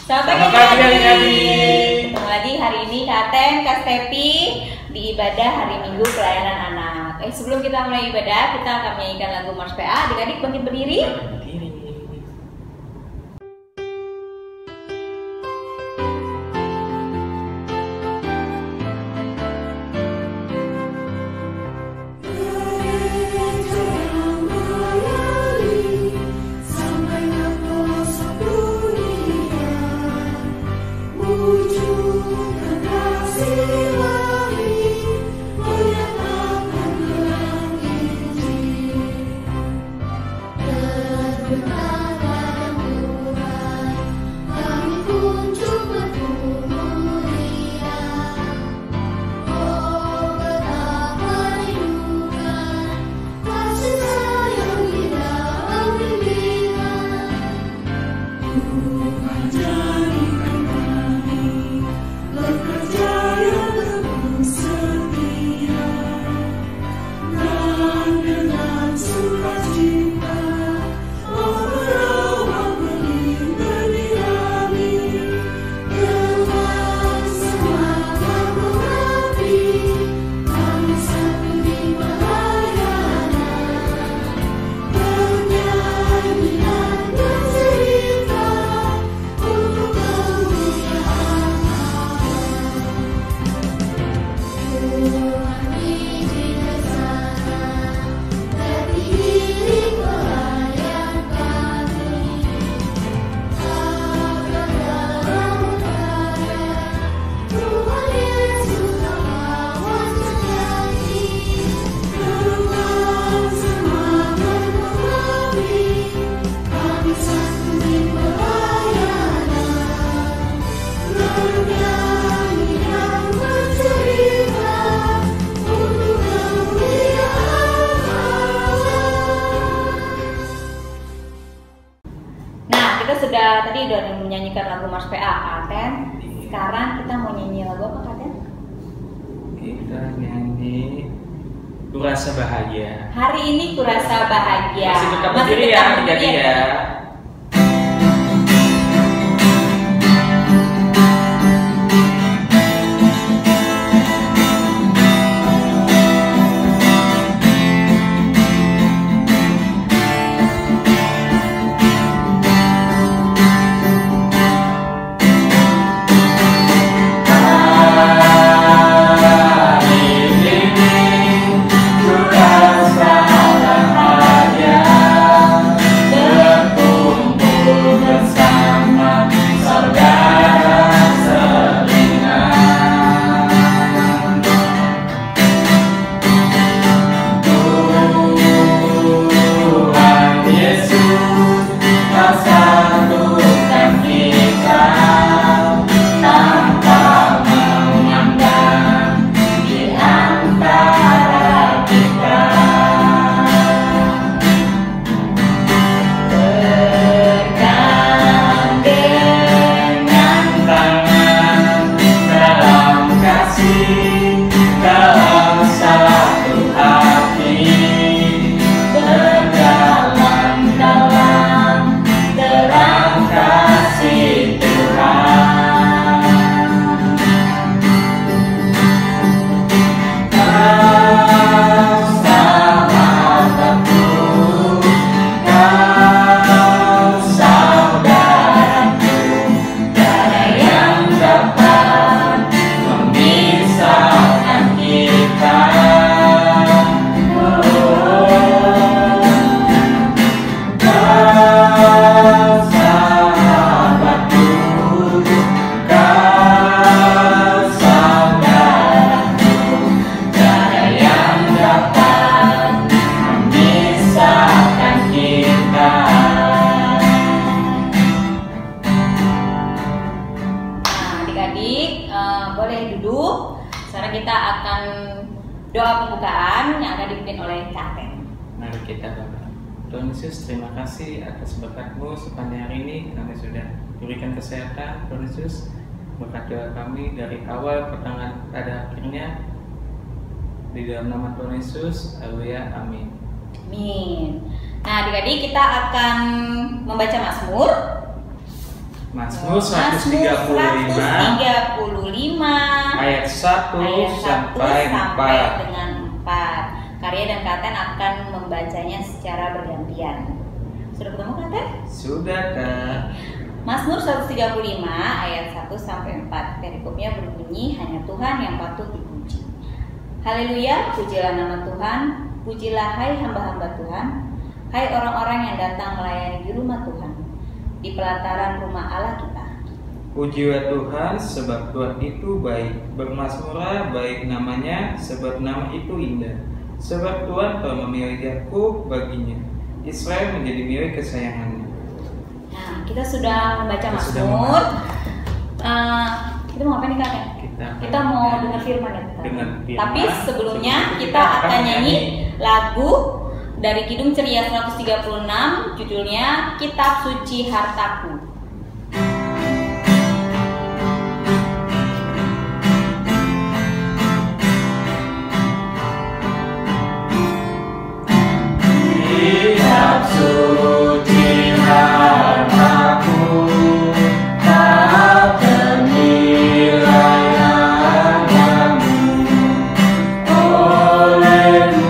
Selamat pagi adik-adik. Ketemu lagi hari ini Kak Aten, Kak Stepi di ibadah hari Minggu pelayanan anak. Sebelum kita mulai ibadah, kita akan menyanyikan lagu Mars PA. Adik-adik bangkit berdiri. Tadi udah menyanyikan lagu Mars PA, Aten. Sekarang kita mau nyanyi lagu apa, Aten? Kita nyanyi Kurasa Bahagia. Hari ini kurasa bahagia. Masih tetap berdiri ya, jadi ya. Boleh duduk. Sekarang kita akan doa pembukaan yang akan dipimpin oleh Kak Aten. Mari kita doa. Tuhan Yesus, terima kasih atas berkat-Mu sepanjang hari ini. Kami sudah diberikan kesehatan. Tuhan Yesus, berkat doa kami dari awal pertengahan pada akhirnya. Di dalam nama Tuhan Yesus, haleluya, amin. Amin. Nah, adik-adik, kita akan membaca Mazmur. Mazmur 135 ayat 1 sampai 4 dengan 4. Karya dan Katen akan membacanya secara bergantian. Sudah ketemu Katen? Sudah, Kak. Mazmur 135 ayat 1 sampai 4. Perikopnya berbunyi, hanya Tuhan yang patut dipuji. Haleluya, pujilah nama Tuhan, pujilah hai hamba-hamba Tuhan, hai orang-orang yang datang melayani di rumah Tuhan, di pelataran rumah Allah kita. Pujilah Tuhan, sebab Tuhan itu baik. Bermazmurlah baik namanya, sebab nama itu indah. Sebab Tuhan telah memilih Yakub baginya, Israel menjadi milik kesayangannya. Nah, kita sudah membaca Mazmur. Kita mau ngapain nih Kak? Kita mau dengar firman ya. Tapi sebelumnya kita akan nyanyi lagu dari Kidung Ceria 136, judulnya Kitab Suci Hartaku. Kitab suci hartaku, tak ternilai hargamu, olehmu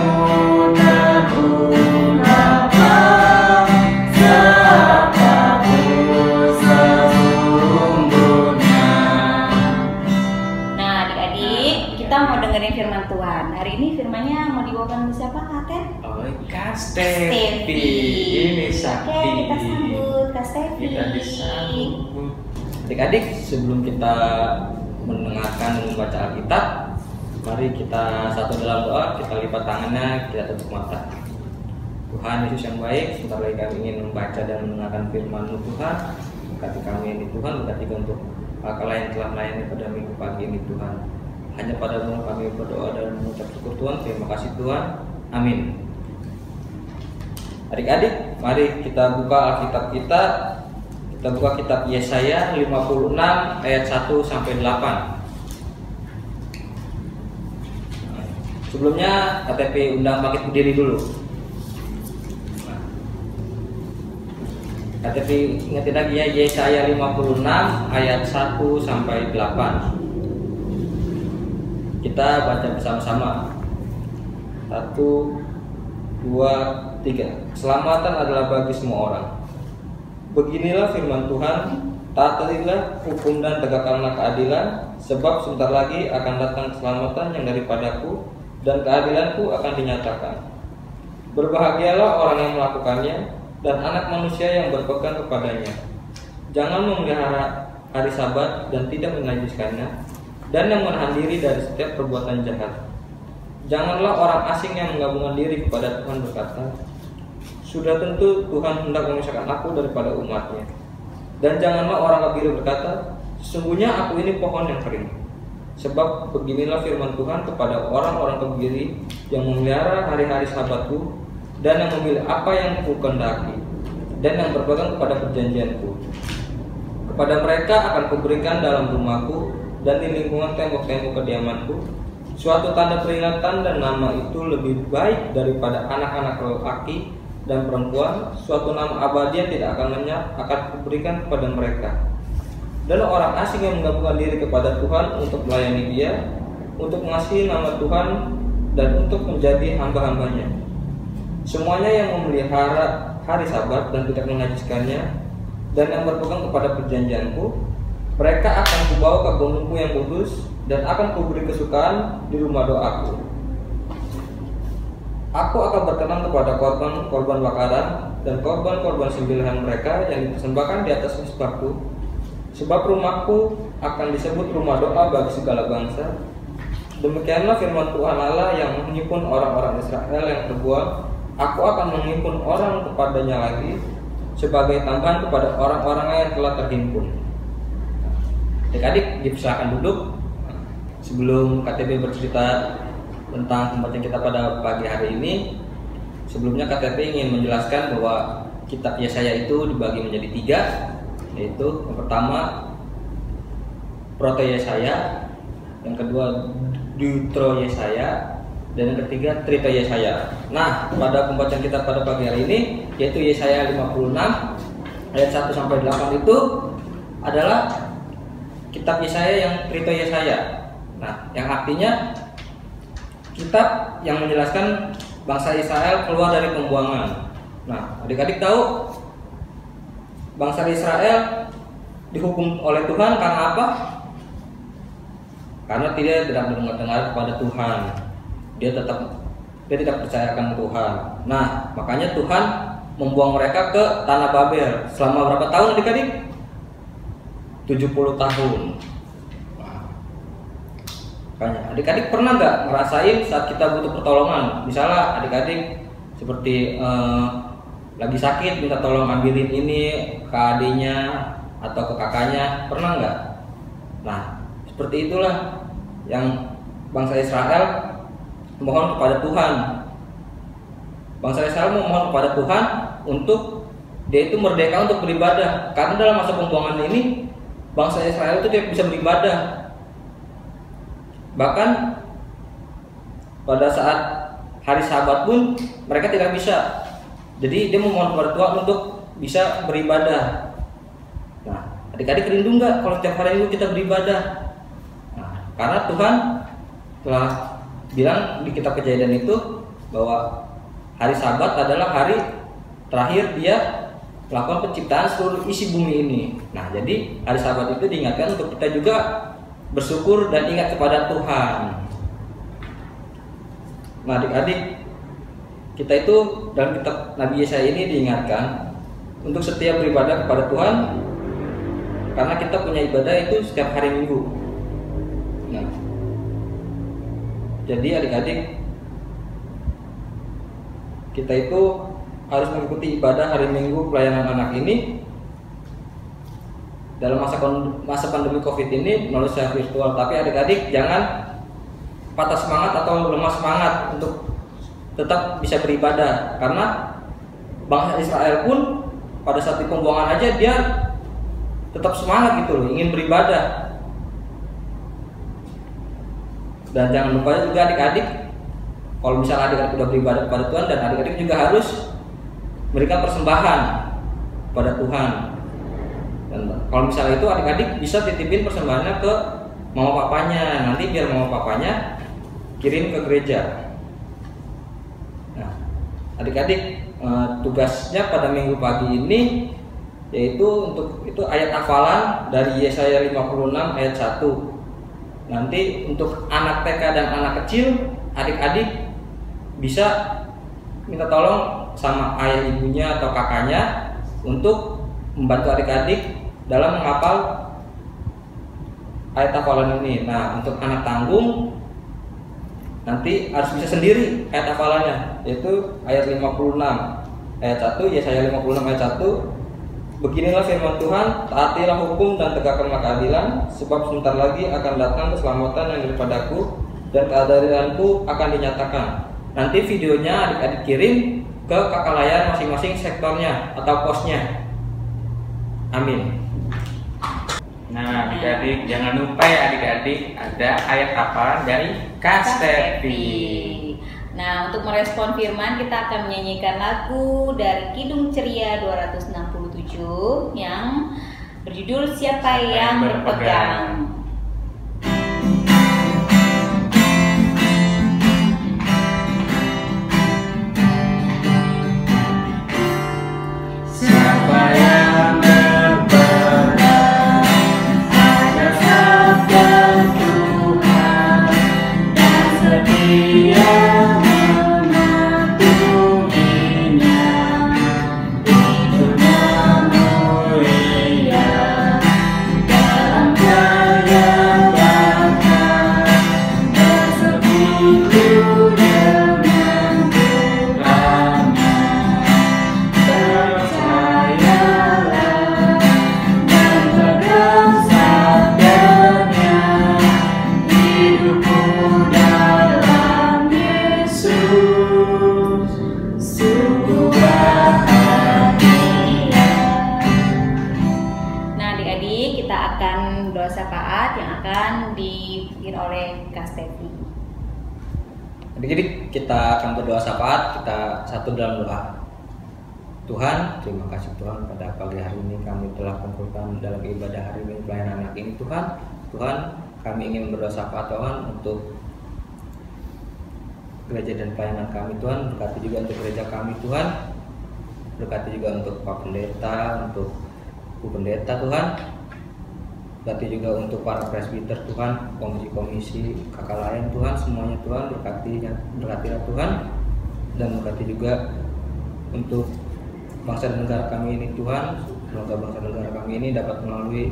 terurahkan zakat-Ku sesungguhnya. Nah adik-adik, kita mau dengerin firman Tuhan. Hari ini firmannya mau dibawakan oleh siapa Kak Ten? Kak Stefi, ini sakti. Oke, kita sambut Kak Stefi. Kita disambut. Adik-adik, sebelum kita mendengarkan membaca Alkitab, mari kita satu dalam doa, kita lipat tangannya, kita tutup mata. Tuhan Yesus yang baik, sebentar lagi kami ingin membaca dan mendengarkan firman-Mu Tuhan. Berkati kami ini Tuhan, berkati untuk kalian yang telah melayani pada minggu pagi ini Tuhan. Hanya pada-Mu kami berdoa dan mengucap syukur Tuhan. Terima kasih Tuhan. Amin. Adik-adik, mari kita buka Alkitab kita. Kita buka kitab Yesaya 56 ayat 1 sampai 8. Sebelumnya KTP undang bangkit berdiri dulu. KTP ingetin lagi ya, Yesaya 56 ayat 1 sampai 8. Kita baca bersama-sama. 1, 2, 3. Keselamatan adalah bagi semua orang. Beginilah firman Tuhan, taatilah hukum dan tegakkanlah keadilan, sebab sebentar lagi akan datang keselamatan yang daripadaku, dan keadilanku akan dinyatakan. Berbahagialah orang yang melakukannya, dan anak manusia yang berpegang kepadanya. Jangan memelihara hari Sabat dan tidak menajiskannya, dan yang menahan diri dari setiap perbuatan jahat. Janganlah orang asing yang menggabungkan diri kepada Tuhan berkata, sudah tentu Tuhan hendak memisahkan aku daripada umatnya. Dan janganlah orang kebiri berkata, sesungguhnya aku ini pohon yang kering. Sebab beginilah firman Tuhan kepada orang-orang kebiri yang memelihara hari-hari Sabatku, dan yang memilih apa yang kukendaki, dan yang berpegang kepada perjanjianku. Kepada mereka akan kuberikan dalam rumahku dan di lingkungan tembok-tembok kediamanku suatu tanda peringatan, dan nama itu lebih baik daripada anak-anak lelaki dan perempuan. Suatu nama abadi yang tidak akan lenyap akan kuberikan kepada mereka. Dan orang asing yang menggabungkan diri kepada Tuhan untuk melayani Dia, untuk mengasihi nama Tuhan dan untuk menjadi hamba-hambanya. Semuanya yang memelihara hari Sabat dan tidak menajiskannya, dan yang berpegang kepada perjanjianku, mereka akan kubawa ke gunungku yang kudus, dan akan kuberi kesukaan di rumah doaku. Aku akan berkenan kepada korban bakaran dan korban sembelihan mereka yang dipersembahkan di atas mezbahku. Sebab rumahku akan disebut rumah doa bagi segala bangsa. Demikianlah firman Tuhan Allah yang menghimpun orang-orang Israel yang terbuang. Aku akan menghimpun orang kepadanya lagi, sebagai tambahan kepada orang-orang yang telah terhimpun. Adik-adik dipersilakan duduk. Sebelum KTP bercerita tentang pembacaan kita pada pagi hari ini, sebelumnya KTP ingin menjelaskan bahwa kitab Yesaya itu dibagi menjadi 3, yaitu yang pertama Proto Yesaya, yang kedua Deutero Yesaya, dan yang ketiga Trito Yesaya. Nah, pada pembacaan kita pada pagi hari ini, yaitu Yesaya 56 ayat 1 sampai 8 itu adalah kitab Yesaya yang Trito Yesaya. Nah, yang artinya kitab yang menjelaskan bangsa Israel keluar dari pembuangan. Nah, adik-adik tahu bangsa Israel dihukum oleh Tuhan karena apa? Karena dia tidak mendengar kepada Tuhan. Dia tidak percaya akan Tuhan. Nah, makanya Tuhan membuang mereka ke tanah Babel selama berapa tahun adik-adik? 70 tahun. Nah, makanya adik-adik pernah nggak ngerasain saat kita butuh pertolongan? Misalnya adik-adik seperti lagi sakit minta tolong ambilin ini ke adiknya atau ke kakaknya, pernah nggak? Nah, seperti itulah yang bangsa Israel memohon kepada Tuhan. Bangsa Israel memohon kepada Tuhan untuk dia itu merdeka untuk beribadah, karena dalam masa pembuangan ini bangsa Israel itu tidak bisa beribadah. Bahkan pada saat hari Sabat pun mereka tidak bisa. Jadi dia memohon kepada Tuhan untuk bisa beribadah. Nah, adik-adik rindu nggak kalau setiap hari itu kita beribadah? Nah, karena Tuhan telah bilang di kitab Kejadian itu bahwa hari Sabat adalah hari terakhir dia melakukan penciptaan seluruh isi bumi ini. Nah, jadi hari Sabat itu diingatkan untuk kita juga bersyukur dan ingat kepada Tuhan. Nah, adik-adik, kita itu dalam kitab Nabi Yesaya ini diingatkan untuk setia beribadah kepada Tuhan, karena kita punya ibadah itu setiap hari Minggu. Nah, jadi adik-adik, kita itu harus mengikuti ibadah hari Minggu pelayanan anak ini dalam masa pandemi COVID ini melalui secara virtual. Tapi adik-adik jangan patah semangat atau lemah semangat untuk tetap bisa beribadah, karena bangsa Israel pun pada saat di pembuangan aja dia tetap semangat gitu loh, ingin beribadah. Dan jangan lupa juga adik-adik, kalau misalnya adik-adik sudah beribadah kepada Tuhan, dan adik-adik juga harus memberikan persembahan kepada Tuhan. Dan kalau misalnya itu adik-adik bisa titipin persembahannya ke mama papanya, nanti biar mama papanya kirim ke gereja. Nah, adik-adik, tugasnya pada minggu pagi ini yaitu untuk itu ayat hafalan dari Yesaya 56 ayat 1. Nanti untuk anak TK dan anak kecil, adik-adik bisa minta tolong sama ayah ibunya atau kakaknya untuk membantu adik-adik dalam menghafal ayat hafalan ini. Nah, untuk anak tanggung nanti harus bisa sendiri ayat hafalannya, yaitu ayat 56 ayat 1, Yesaya 56 ayat 1. Beginilah firman Tuhan, taatilah hukum dan tegakkanlah keadilan, sebab sebentar lagi akan datang keselamatan yang daripadaku dan keadilanku akan dinyatakan. Nanti videonya adik-adik kirim ke kakak layar masing-masing sektornya atau posnya. Amin. Nah, adik-adik jangan lupa ya adik-adik, ada ayat hafalan dari Kastepi. Nah, untuk merespon firman kita akan menyanyikan lagu dari Kidung Ceria 267 yang berjudul Siapa yang Berpegang. Siapa yang berpegang ada sabda Tuhan dan setia Jadi kita akan berdoa syafaat, kita satu dalam doa. Tuhan, terima kasih Tuhan pada pagi hari ini kami telah kumpulkan dalam ibadah hari Minggu pelayanan anak ini Tuhan. Tuhan, kami ingin berdoa Pak Tuhan untuk gereja dan pelayanan kami Tuhan. Berkati juga untuk gereja kami Tuhan. Berkati juga untuk Pak Pendeta, untuk Bu Pendeta Tuhan. Berkati juga untuk para presbiter Tuhan, komisi-komisi, kakak lain Tuhan, semuanya Tuhan. Berkatilah Tuhan. Dan berkati juga untuk bangsa dan negara kami ini Tuhan. Semoga bangsa dan negara kami ini dapat melalui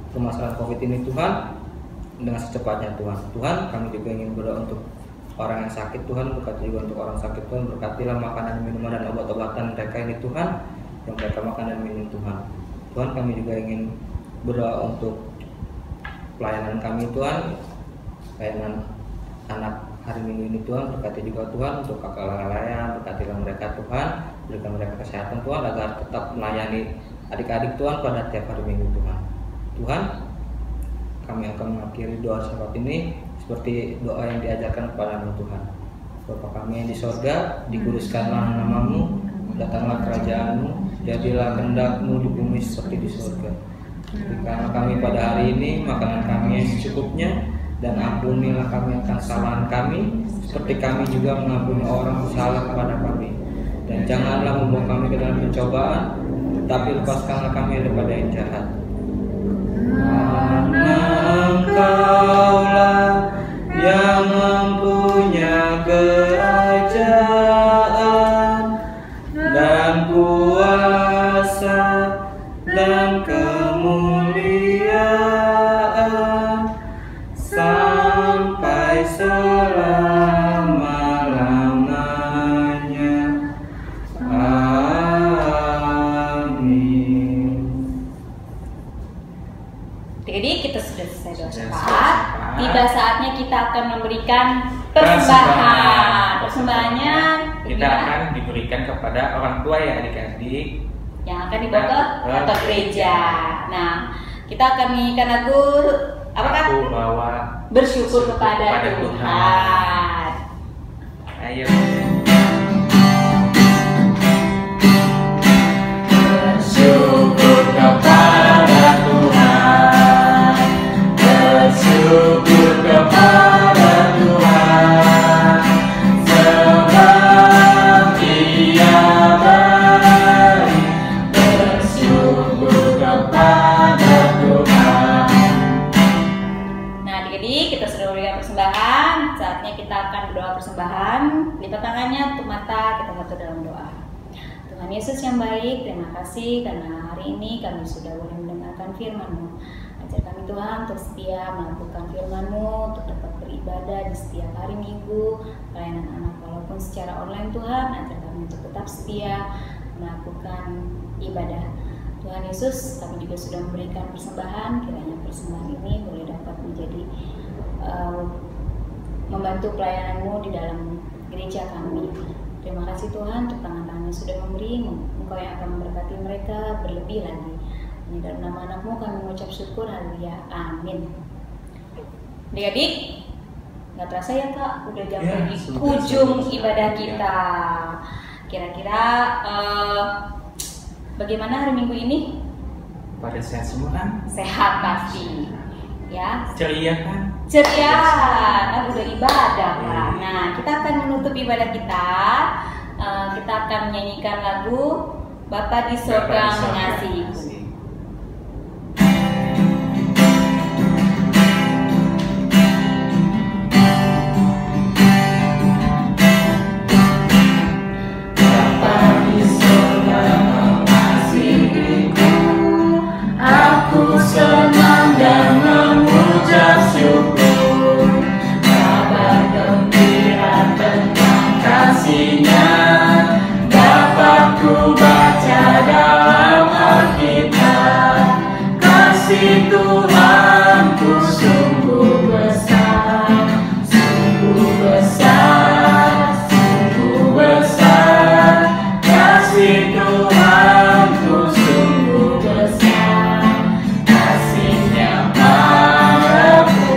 permasalahan COVID ini Tuhan dengan secepatnya Tuhan. Tuhan, kami juga ingin berdoa untuk orang yang sakit Tuhan. Berkati juga untuk orang sakit Tuhan. Berkatilah makanan, minuman, dan obat-obatan mereka ini Tuhan, yang mereka makan dan minum Tuhan. Tuhan, kami juga ingin berdoa untuk pelayanan kami Tuhan, pelayanan anak hari Minggu ini Tuhan. Berkati juga Tuhan untuk kakak layan, berkatilah mereka Tuhan, berikan mereka kesehatan Tuhan agar tetap melayani adik-adik Tuhan pada tiap hari Minggu Tuhan. Tuhan, kami akan mengakhiri doa syafaat ini seperti doa yang diajarkan kepadamu Tuhan. Bapa kami yang di sorga, dikuduskanlah namamu, datanglah kerajaanmu, jadilah kehendak-mu di bumi seperti di sorga. Berikanlah kami pada hari ini makanan kami yang secukupnya, dan ampunilah kami akan kesalahan kami, seperti kami juga mengampuni orang yang salah kepada kami. Dan janganlah membawa kami ke dalam pencobaan, tetapi lepaskanlah kami daripada yang jahat. Karena Engkaulah yang mempunyai kerajaan dan kuasa dan kemuliaan sampai selama-lamanya. Amin. Jadi kita sudah selesai doa syafaat. Tiba saatnya kita akan memberikan persembahan. Persembahannya kita akan diberikan kepada orang tua ya adik-adik, yang akan dibawa ke kantor gereja. Nah, kita akan menyanyikan lagu apa kan? Aku bawa Bersyukur kepada Tuhan. Ayo. Bersyukur kepada Tuhan. Bersyukur kepada Tuhan. Sebab Dia baik. Bersyukur kepada Tuhan. Nah, adik-adik, kita sudah memberikan persembahan. Saatnya kita akan berdoa persembahan. Lipat tangannya, tutup mata, kita satu dalam doa. Tuhan Yesus yang baik, terima kasih karena hari ini kami sudah boleh mendengarkan firman-Mu. Ajar kami Tuhan untuk setia melakukan firman-Mu, untuk dapat beribadah di setiap hari Minggu, pelayanan anak walaupun secara online Tuhan. Ajar kami untuk tetap setia melakukan ibadah. Tuhan Yesus, kami juga sudah memberikan persembahan, kiranya persembahan ini boleh dapat menjadi membantu pelayanan-Mu di dalam gereja kami. Terima kasih Tuhan untuk tangan-tangan yang sudah memberi, Engkau yang akan memberkati mereka berlebih lagi. Ini dalam nama anak-Mu kami mengucap syukur, haleluya, amin. Adik-adik, nggak terasa ya Kak, udah sampai di ujung ibadah kita. Kira-kira bagaimana hari Minggu ini? Pada sehat semua kan? Sehat pasti, ya. Ceria kan? Ceria, kan udah ibadah kan. Nah, kita akan menutup ibadah kita. Kita akan menyanyikan lagu Bapa di Sorga Mengasihiku. Aku senang dan mengucap syukur, kabar gembira tentang kasih-Nya dapat ku baca dalam Alkitab. Kasih Tuhanku sungguh besar, sungguh besar, sungguh besar. Kasih Tuhanku sungguh besar, kasih-Nya padaku.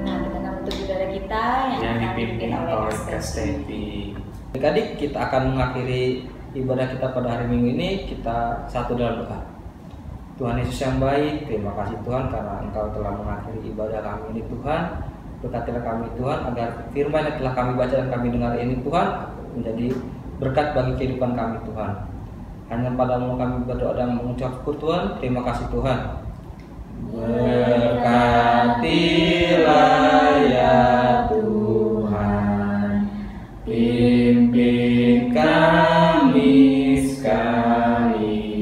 Nah, kita akan menutup ibadah kita yang akan dipimpin oleh Kak Stepi. Adik-adik, kita akan mengakhiri ibadah kita pada hari Minggu ini, kita satu dalam doa. Tuhan Yesus yang baik, terima kasih Tuhan karena Engkau telah mengakhiri ibadah kami ini Tuhan. Berkatilah kami Tuhan agar firman yang telah kami baca dan kami dengar ini Tuhan menjadi berkat bagi kehidupan kami Tuhan. Hanya padamu kami berdoa dan mengucap syukur Tuhan. Terima kasih Tuhan. Berkatilah ya Tuhan, pimpin kami sekalian,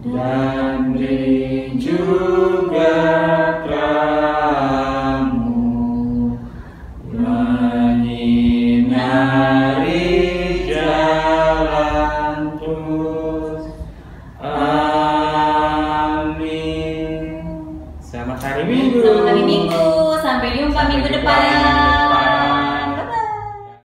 dan beri juga terang-Mu menyinari jalan terus. Amin. Selamat hari Minggu. Selamat hari Minggu. Sampai jumpa minggu depan.